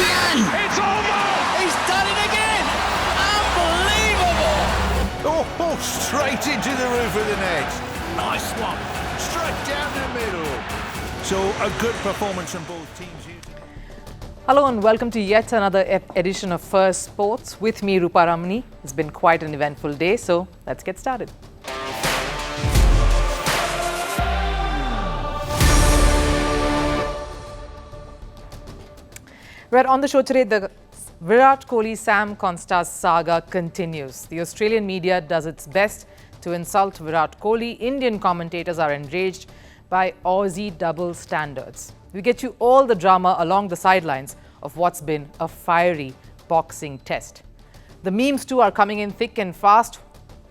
can! It's over! He's done it again! Unbelievable! Oh, straight into the roof of the net. Nice one. Straight down the middle. So a good performance from both teams. Hello and welcome to yet another edition of Firstpost with me, Rupha Ramani. It's been quite an eventful day, so let's get started. Right, on the show today, the Virat Kohli Sam Konstas saga continues. The Australian media does its best to insult Virat Kohli. Indian commentators are enraged by Aussie double standards. We get you all the drama along the sidelines of what's been a fiery boxing test. The memes too are coming in thick and fast.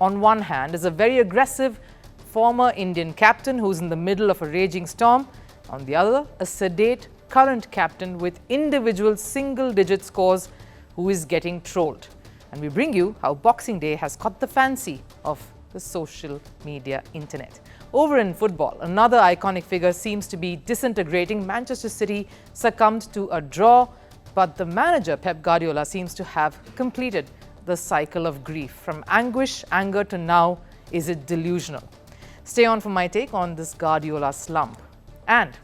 On one hand is a very aggressive former Indian captain who's in the middle of a raging storm. On the other, a sedate current captain with individual single-digit scores who is getting trolled. And we bring you how Boxing Day has caught the fancy of the social media internet. Over in football, another iconic figure seems to be disintegrating. Manchester City succumbed to a draw, but the manager Pep Guardiola seems to have completed the cycle of grief. From anguish, anger to now, is it delusional? Stay on for my take on this Guardiola slump. And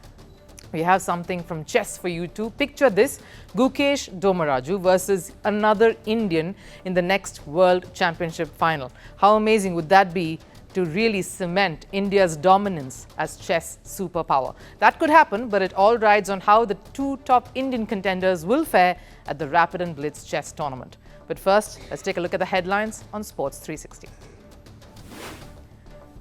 we have something from chess for you too. Picture this: Gukesh Domaraju versus another Indian in the next World Championship final. How amazing would that be to really cement India's dominance as chess superpower? That could happen, but it all rides on how the two top Indian contenders will fare at the Rapid and Blitz chess tournament. But first, let's take a look at the headlines on Sports 360.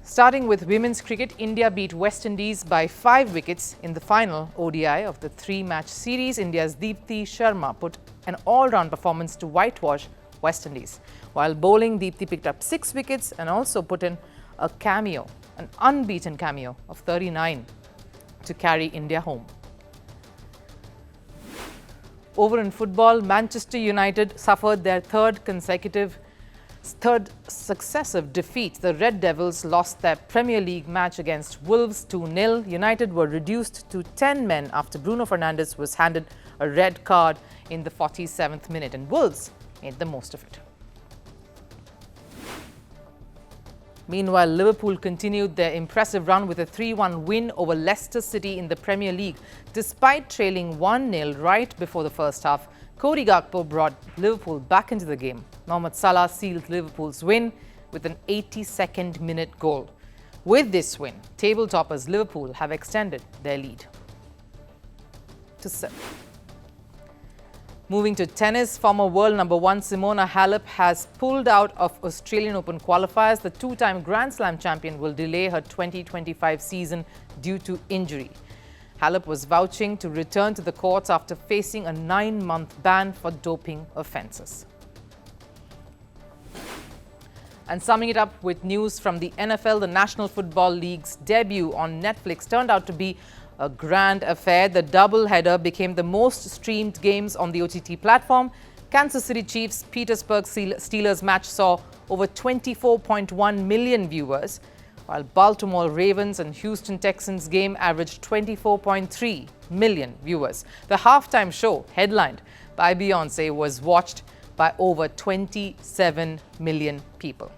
Starting with women's cricket, India beat West Indies by 5 wickets in the final ODI of the 3-match series. India's Deepti Sharma put an all-round performance to whitewash West Indies. While bowling, Deepti picked up 6 wickets and also put in a cameo, an unbeaten cameo of 39 to carry India home. Over in football, Manchester United suffered their third successive defeat. The Red Devils lost their Premier League match against Wolves 2-0. United were reduced to 10 men after Bruno Fernandes was handed a red card in the 47th minute, and Wolves made the most of it. Meanwhile, Liverpool continued their impressive run with a 3-1 win over Leicester City in the Premier League. Despite trailing 1-0 right before the first half, Cody Gakpo brought Liverpool back into the game. Mohamed Salah sealed Liverpool's win with an 82nd minute goal. With this win, table toppers Liverpool have extended their lead to 7. Moving to tennis, former world number 1 Simona Halep has pulled out of Australian Open qualifiers. The 2-time Grand Slam champion will delay her 2025 season due to injury. Halep was vouching to return to the courts after facing a 9-month ban for doping offences. And summing it up with news from the NFL, the National Football League's debut on Netflix turned out to be a grand affair. The doubleheader became the most streamed games on the OTT platform. Kansas City Chiefs Petersburg Steelers match saw over 24.1 million viewers, while Baltimore Ravens and Houston Texans game averaged 24.3 million viewers. The halftime show, headlined by Beyoncé, was watched by over 27 million people.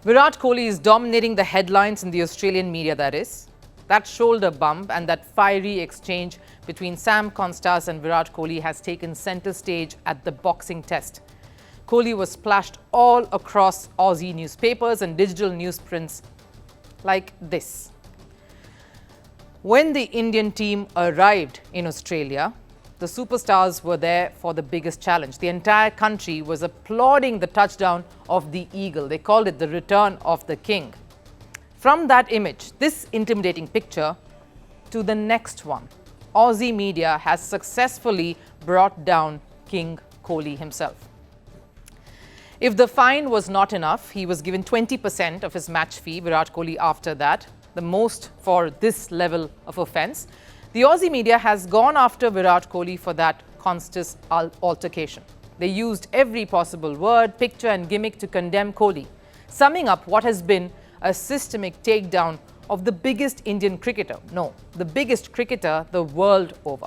Virat Kohli is dominating the headlines in the Australian media, that is. That shoulder bump and that fiery exchange between Sam Konstas and Virat Kohli has taken centre stage at the boxing test. Kohli was splashed all across Aussie newspapers and digital newsprints like this. When the Indian team arrived in Australia, the superstars were there for the biggest challenge. The entire country was applauding the touchdown of the Eagle. They called it the return of the King. From that image, this intimidating picture, to the next one, Aussie media has successfully brought down King Kohli himself. If the fine was not enough, he was given 20% of his match fee, Virat Kohli, after that, the most for this level of offence. The Aussie media has gone after Virat Kohli for that Konstas altercation. They used every possible word, picture and gimmick to condemn Kohli, summing up what has been a systemic takedown of the biggest Indian cricketer. No, the biggest cricketer the world over.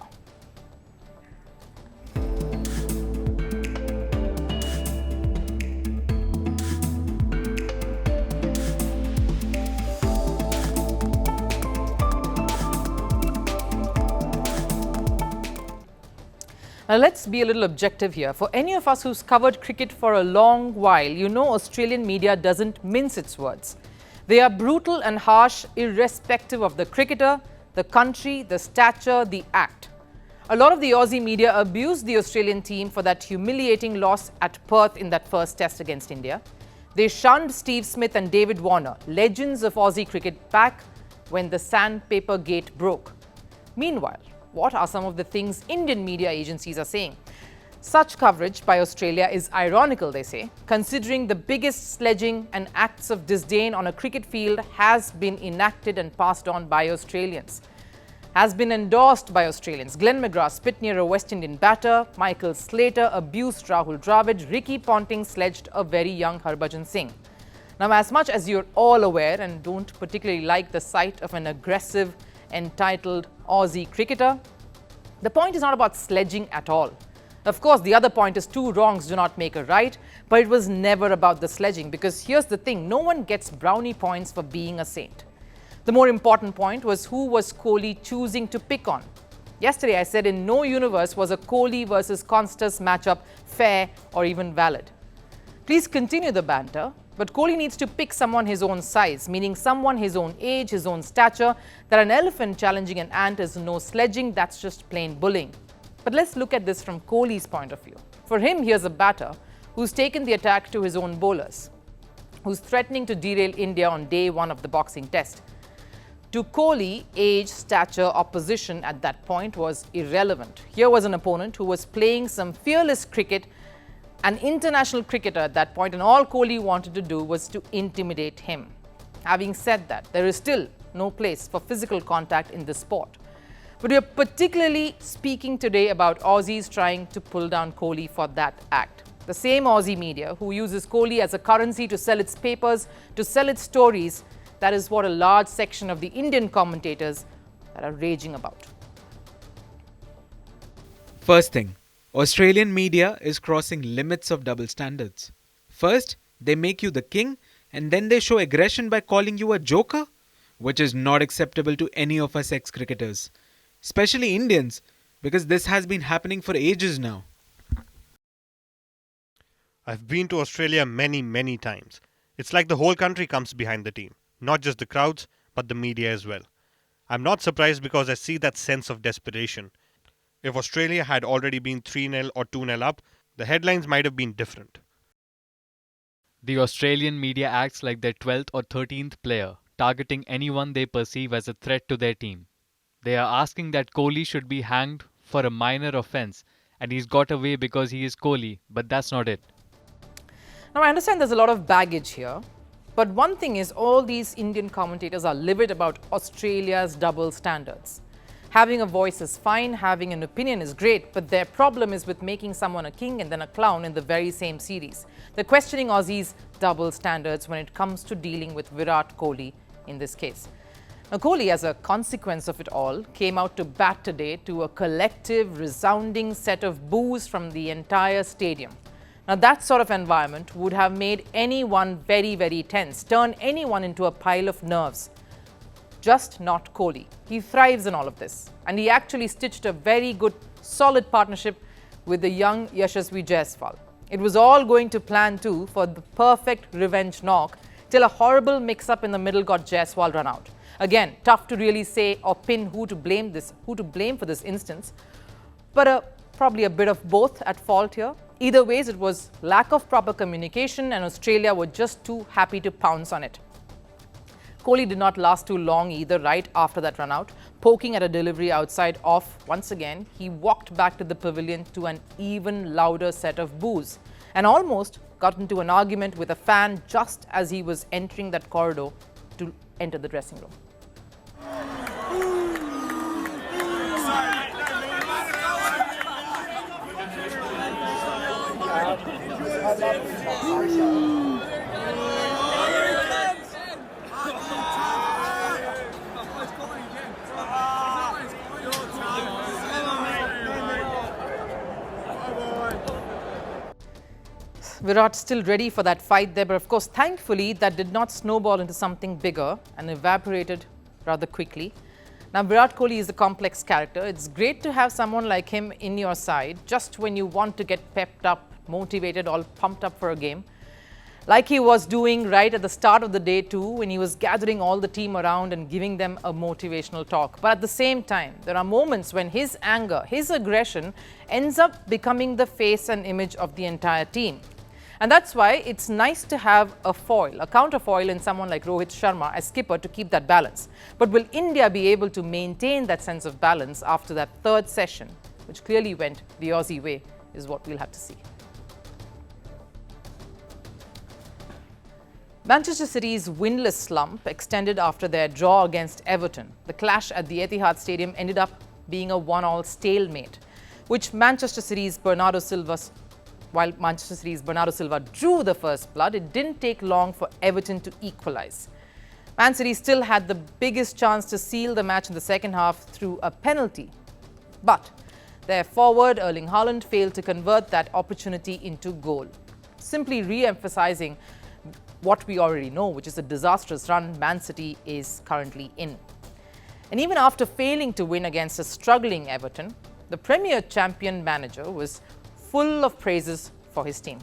Now let's be a little objective here. For any of us who's covered cricket for a long while, you know Australian media doesn't mince its words. They are brutal and harsh irrespective of the cricketer, the country, the stature, the act. A lot of the Aussie media abused the Australian team for that humiliating loss at Perth in that first test against India. They shunned Steve Smith and David Warner, legends of Aussie cricket, back when the sandpaper gate broke. Meanwhile, what are some of the things Indian media agencies are saying? Such coverage by Australia is ironical, they say, considering the biggest sledging and acts of disdain on a cricket field has been enacted and passed on by Australians. Has been endorsed by Australians. Glenn McGrath spit near a West Indian batter. Michael Slater abused Rahul Dravid. Ricky Ponting sledged a very young Harbhajan Singh. Now, as much as you're all aware and don't particularly like the sight of an aggressive, entitled Aussie cricketer, the point is not about sledging at all. Of course, the other point is two wrongs do not make a right, but it was never about the sledging, because here's the thing, no one gets brownie points for being a saint. The more important point was who was Kohli choosing to pick on. Yesterday I said in no universe was a Kohli versus Konstas matchup fair or even valid. Please continue the banter, but Kohli needs to pick someone his own size, meaning someone his own age, his own stature. That an elephant challenging an ant is no sledging, that's just plain bullying. But let's look at this from Kohli's point of view. For him, here's a batter who's taken the attack to his own bowlers, who's threatening to derail India on day one of the boxing test. To Kohli, age, stature, opposition at that point was irrelevant. Here was an opponent who was playing some fearless cricket, an international cricketer at that point, and all Kohli wanted to do was to intimidate him. Having said that, there is still no place for physical contact in this sport. But we are particularly speaking today about Aussies trying to pull down Kohli for that act. The same Aussie media who uses Kohli as a currency to sell its papers, to sell its stories, that is what a large section of the Indian commentators that are raging about. First thing, Australian media is crossing limits of double standards. First, they make you the king, and then they show aggression by calling you a joker, which is not acceptable to any of us ex-cricketers, especially Indians, because this has been happening for ages now. I've been to Australia many times. It's like the whole country comes behind the team, not just the crowds, but the media as well. I'm not surprised because I see that sense of desperation. If Australia had already been 3-0 or 2-0 up, the headlines might have been different. The Australian media acts like their 12th or 13th player, targeting anyone they perceive as a threat to their team. They are asking that Kohli should be hanged for a minor offence, and he's got away because he is Kohli, but that's not it. Now, I understand there's a lot of baggage here, but one thing is all these Indian commentators are livid about Australia's double standards. Having a voice is fine, having an opinion is great, but their problem is with making someone a king and then a clown in the very same series. They're questioning Aussies' double standards when it comes to dealing with Virat Kohli in this case. Now, Kohli, as a consequence of it all, came out to bat today to a collective, resounding set of boos from the entire stadium. Now, that sort of environment would have made anyone very tense, turn anyone into a pile of nerves. Just not Kohli. He thrives in all of this, and he actually stitched a very good, solid partnership with the young Yashasvi Jaiswal. It was all going to plan too for the perfect revenge knock till a horrible mix-up in the middle got Jaiswal run out. Again, tough to really say or pin who to blame for this instance, but probably a bit of both at fault here. Either ways, it was lack of proper communication, and Australia were just too happy to pounce on it. Kohli did not last too long either right after that run out. Poking at a delivery outside off, once again, he walked back to the pavilion to an even louder set of boos and almost got into an argument with a fan just as he was entering that corridor to enter the dressing room. Virat still ready for that fight there, but of course, thankfully, that did not snowball into something bigger and evaporated rather quickly. Now, Virat Kohli is a complex character. It's great to have someone like him in your side just when you want to get pepped up, motivated, all pumped up for a game. Like he was doing right at the start of the day too, when he was gathering all the team around and giving them a motivational talk. But at the same time, there are moments when his anger, his aggression ends up becoming the face and image of the entire team. And that's why it's nice to have a foil, a counterfoil in someone like Rohit Sharma as skipper to keep that balance. But will India be able to maintain that sense of balance after that third session, which clearly went the Aussie way, is what we'll have to see. Manchester City's winless slump extended after their draw against Everton. The clash at the Etihad Stadium ended up being a one-all stalemate, which while Manchester City's Bernardo Silva drew the first blood, it didn't take long for Everton to equalize. Man City still had the biggest chance to seal the match in the second half through a penalty. But their forward, Erling Haaland, failed to convert that opportunity into goal, simply re-emphasizing what we already know, which is a disastrous run Man City is currently in. And even after failing to win against a struggling Everton, the Premier champion manager was full of praises for his team.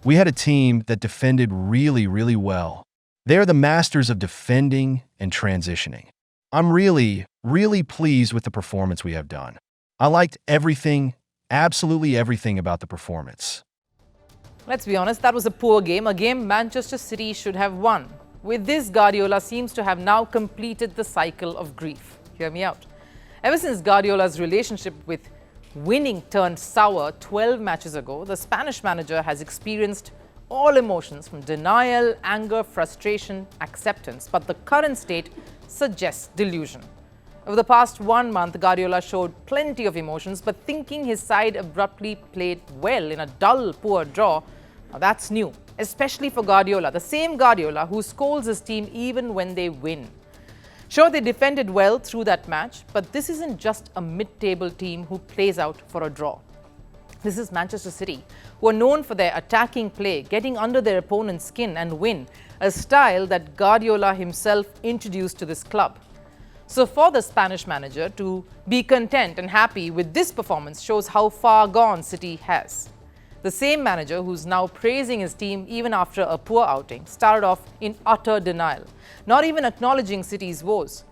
We had a team that defended really, really well. They are the masters of defending and transitioning. I'm really, really pleased with the performance we have done. I liked everything, absolutely everything about the performance. Let's be honest, that was a poor game, a game Manchester City should have won. With this, Guardiola seems to have now completed the cycle of grief. Hear me out. Ever since Guardiola's relationship with winning turned sour 12 matches ago, the Spanish manager has experienced all emotions from denial, anger, frustration, acceptance. But the current state suggests delusion. Over the past 1 month, Guardiola showed plenty of emotions, but thinking his side abruptly played well in a dull, poor draw, now that's new, especially for Guardiola, the same Guardiola who scolds his team even when they win. Sure, they defended well through that match, but this isn't just a mid-table team who plays out for a draw. This is Manchester City, who are known for their attacking play, getting under their opponent's skin and win, a style that Guardiola himself introduced to this club. So for the Spanish manager to be content and happy with this performance shows how far gone City has. The same manager who's now praising his team even after a poor outing started off in utter denial, not even acknowledging City's woes.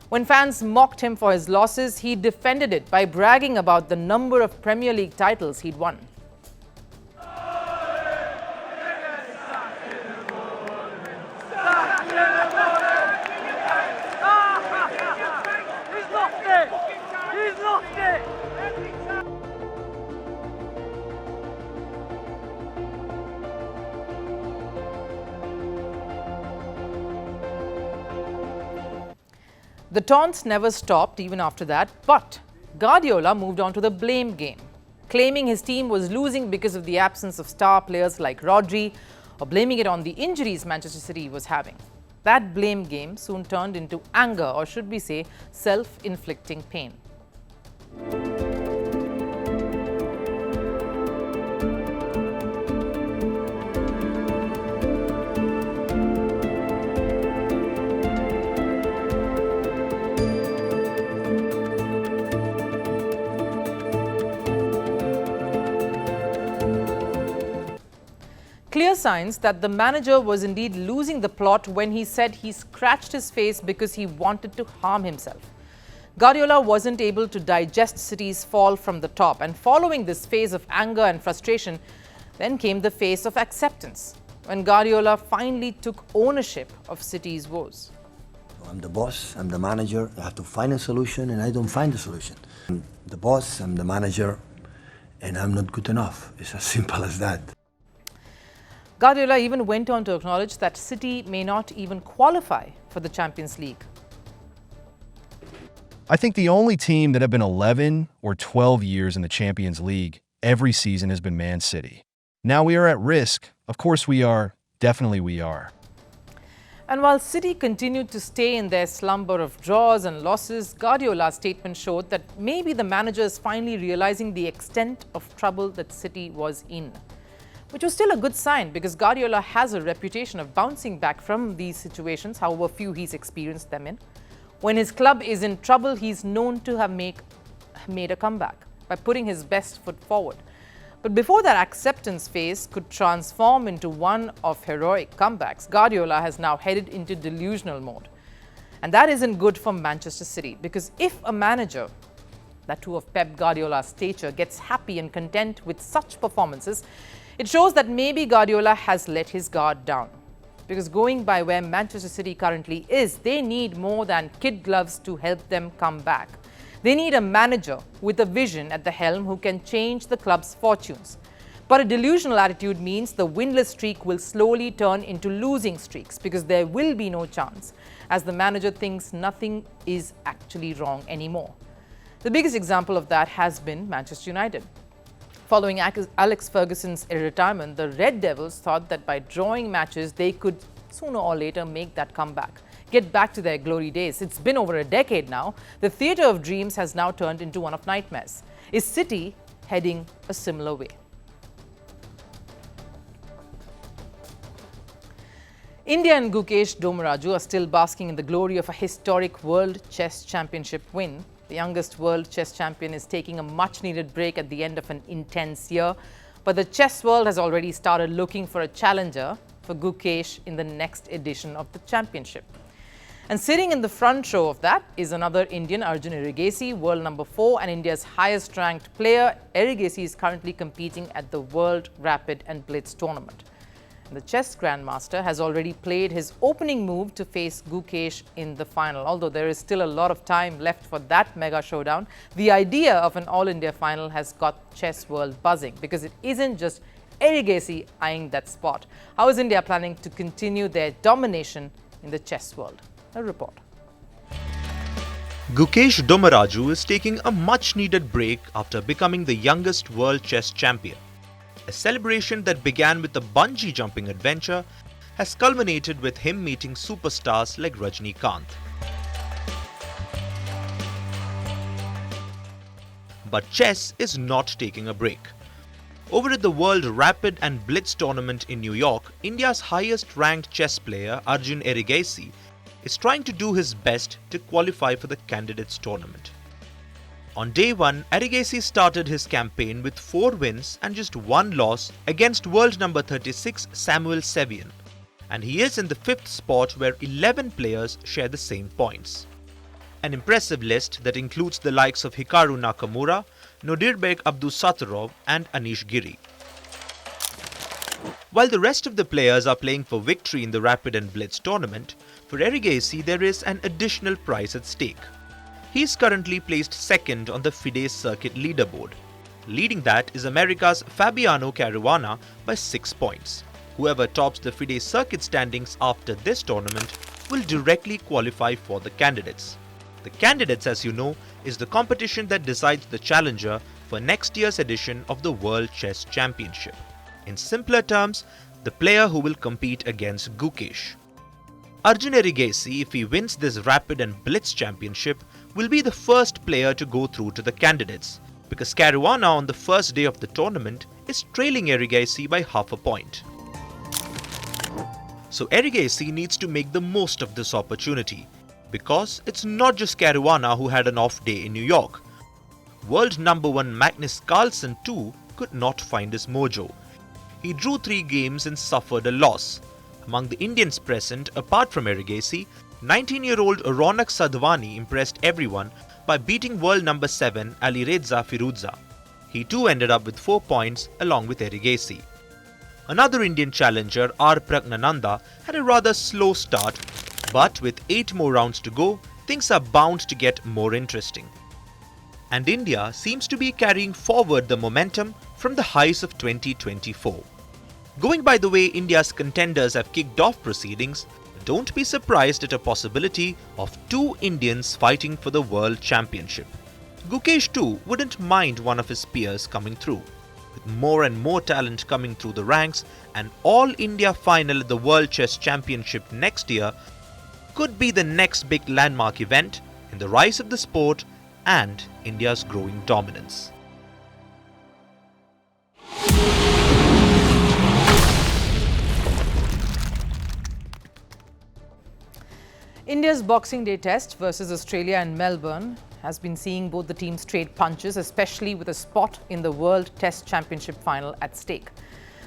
When fans mocked him for his losses, he defended it by bragging about the number of Premier League titles he'd won. The taunts never stopped even after that, but Guardiola moved on to the blame game, claiming his team was losing because of the absence of star players like Rodri, or blaming it on the injuries Manchester City was having. That blame game soon turned into anger, or should we say, self-inflicting pain. Clear signs that the manager was indeed losing the plot when he said he scratched his face because he wanted to harm himself. Guardiola wasn't able to digest City's fall from the top, and following this phase of anger and frustration, then came the phase of acceptance, when Guardiola finally took ownership of City's woes. I'm the boss, I'm the manager, I have to find a solution and I don't find the solution. I'm the boss, I'm the manager, and I'm not good enough. It's as simple as that. Guardiola even went on to acknowledge that City may not even qualify for the Champions League. I think the only team that have been 11 or 12 years in the Champions League every season has been Man City. Now we are at risk. Of course we are. Definitely we are. And while City continued to stay in their slumber of draws and losses, Guardiola's statement showed that maybe the manager is finally realizing the extent of trouble that City was in. Which was still a good sign because Guardiola has a reputation of bouncing back from these situations, however few he's experienced them in. When his club is in trouble, he's known to have made a comeback by putting his best foot forward. But before that acceptance phase could transform into one of heroic comebacks, Guardiola has now headed into delusional mode. And that isn't good for Manchester City because if a manager, that too of Pep Guardiola's stature, gets happy and content with such performances, it shows that maybe Guardiola has let his guard down. Because going by where Manchester City currently is, they need more than kid gloves to help them come back. They need a manager with a vision at the helm who can change the club's fortunes. But a delusional attitude means the winless streak will slowly turn into losing streaks because there will be no chance as the manager thinks nothing is actually wrong anymore. The biggest example of that has been Manchester United. Following Alex Ferguson's retirement, the Red Devils thought that by drawing matches, they could sooner or later make that comeback, get back to their glory days. It's been over a decade now. The theatre of dreams has now turned into one of nightmares. Is City heading a similar way? India and Gukesh Domraju are still basking in the glory of a historic World Chess Championship win. The youngest world chess champion is taking a much-needed break at the end of an intense year. But the chess world has already started looking for a challenger for Gukesh in the next edition of the championship. And sitting in the front row of that is another Indian, Arjun Erigaisi, world number 4 and India's highest-ranked player. Erigaisi is currently competing at the World Rapid and Blitz tournament. The chess grandmaster has already played his opening move to face Gukesh in the final. Although there is still a lot of time left for that mega showdown, the idea of an All-India final has got chess world buzzing because it isn't just Erigaisi eyeing that spot. How is India planning to continue their domination in the chess world? A report. Gukesh Domraju is taking a much-needed break after becoming the youngest world chess champion. A celebration that began with a bungee jumping adventure has culminated with him meeting superstars like Rajinikanth. But chess is not taking a break. Over at the World Rapid and Blitz tournament in New York, India's highest-ranked chess player Arjun Erigaisi is trying to do his best to qualify for the candidates tournament. On day 1, Erigaisi started his campaign with 4 wins and just 1 loss against world number 36 Samuel Sevian, and he is in the 5th spot where 11 players share the same points. An impressive list that includes the likes of Hikaru Nakamura, Nodirbek Abdusattorov and Anish Giri. While the rest of the players are playing for victory in the Rapid and Blitz tournament, for Erigaisi there is an additional prize at stake. He is currently placed 2nd on the FIDE circuit leaderboard. Leading that is America's Fabiano Caruana by 6 points. Whoever tops the FIDE circuit standings after this tournament will directly qualify for the candidates. The candidates, as you know, is the competition that decides the challenger for next year's edition of the World Chess Championship. In simpler terms, the player who will compete against Gukesh. Arjun Erigaisi, if he wins this Rapid and Blitz championship, will be the first player to go through to the candidates, because Caruana on the first day of the tournament is trailing Erigaisi by half a point. So Erigaisi needs to make the most of this opportunity, because it's not just Caruana who had an off day in New York. World number 1 Magnus Carlsen too could not find his mojo. He drew 3 games and suffered a loss. Among the Indians present, apart from Erigaisi, 19-year-old Ronak Sadhwani impressed everyone by beating world number 7 Alireza Firuza. He too ended up with 4 points along with Erigaisi. Another Indian challenger, R. Praggnanandhaa, had a rather slow start, but with 8 more rounds to go, things are bound to get more interesting. And India seems to be carrying forward the momentum from the highs of 2024. Going by the way India's contenders have kicked off proceedings, don't be surprised at a possibility of 2 Indians fighting for the World Championship. Gukesh too wouldn't mind one of his peers coming through. with more and more talent coming through the ranks, an all-India final at the World Chess Championship next year could be the next big landmark event in the rise of the sport and India's growing dominance. India's Boxing Day test versus Australia in Melbourne has been seeing both the teams trade punches, especially with a spot in the World Test Championship final at stake.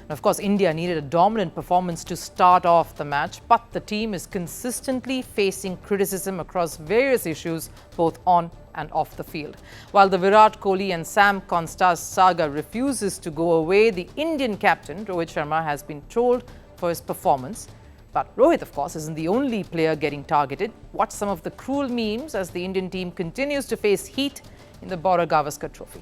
And of course, India needed a dominant performance to start off the match, but the team is consistently facing criticism across various issues, both on and off the field. While the Virat Kohli and Sam Konstas saga refuses to go away, the Indian captain, Rohit Sharma, has been trolled for his performance. But Rohit, of course, isn't the only player getting targeted. Watch some of the cruel memes as the Indian team continues to face heat in the Border Gavaskar Trophy.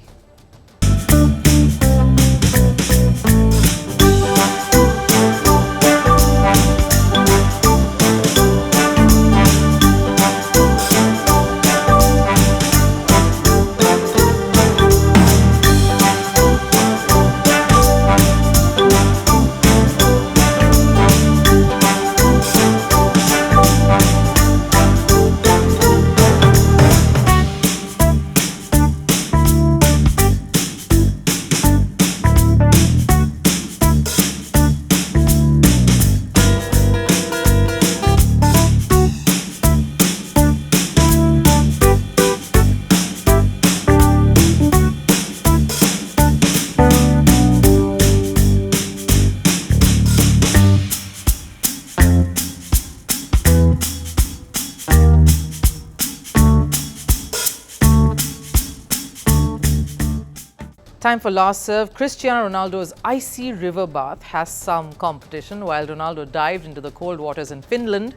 Time for last serve. Cristiano Ronaldo's icy river bath has some competition. While Ronaldo dived into the cold waters in Finland,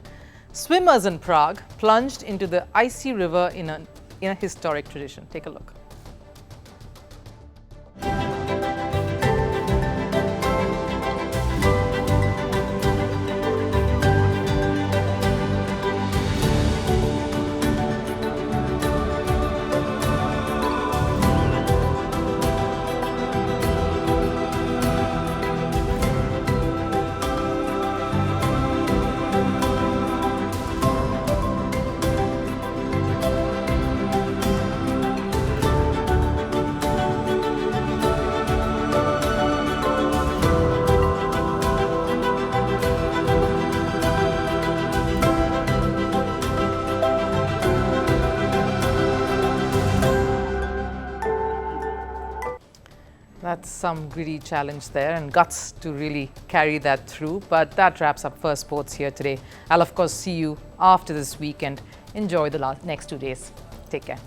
swimmers in Prague plunged into the icy river in a historic tradition. Take a look. That's some gritty challenge there and guts to really carry that through. But that wraps up First Sports here today. I'll of course see you after this weekend. Enjoy the next 2 days. Take care.